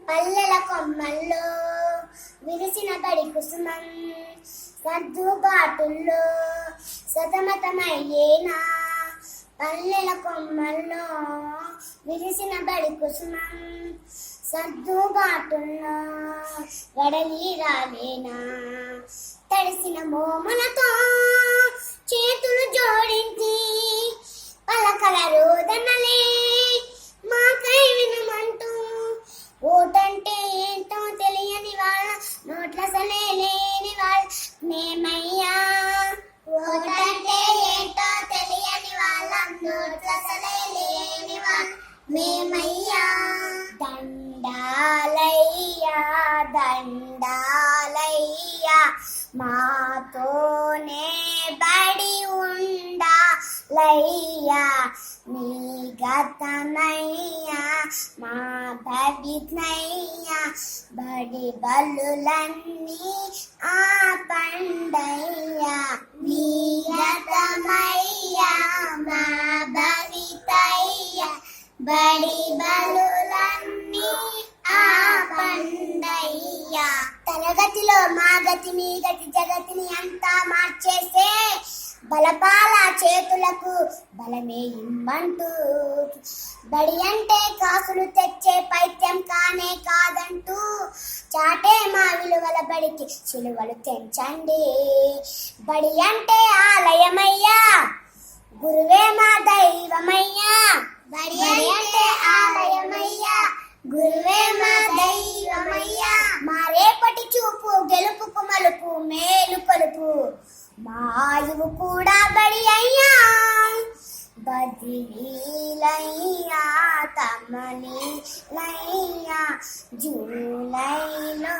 పల్లెల కొమ్మల్లో విరిసిన బడి కుసుమం సర్దుబాటుల్లో సతమతమయ్యేనా. పల్లెల కొమ్మల్లో విరిసిన బడి కుసుమం సర్దుబాటుల్లో వడలి రాలేనా. తడిసిన మోములతో చేతులు జోడించి పలకల రోదనలే మాకై వినమంటూ ఓటంటే ఏంటో తెలియని వాళ్ళ నోట్లసలే లేని వాళ్ళ మేమయ్యా. ఓటంటే ఏంటో తెలియని వాళ్ళ నోట్లసలే లేని వాళ్ళ మేమయ్యా. దండాలయ్యా దండాలయ్యా మాతోనే బడి ఉండాలయ్యా. నీ గతమయ్యా మా భవితయ్యా. బడి బలులన్నీ ఆ పండయ్యా. నీ గతమయ్యా మా భవితయ్యా. బడి బలులన్నీ ఆ పండయ్యా. తరగతిలో మా గతి మీ గతి జగతిని అంతా మార్చేసే బలపాల చేతులకు బలమే ఇమ్మంటూ బడి అంటే కాసులు తెచ్చే పైత్యం కానే కాదంటూ చాటే మా విలువల బడికి చిలువలు తెంచండి. బడి అంటే ఆలయమయ్యా గురువే మా దైవమయ్యా. బడి అంటే ఆలయమయ్యా గురువే మా దైవమయ్యా. మా రేపటి చూపు గెలుపుకు మలుపు మేలు పలుపు మా ఆయువు కూడా బడి అయ్యా. బదిలీలయ్యా తమని లయ్యా జూలైలో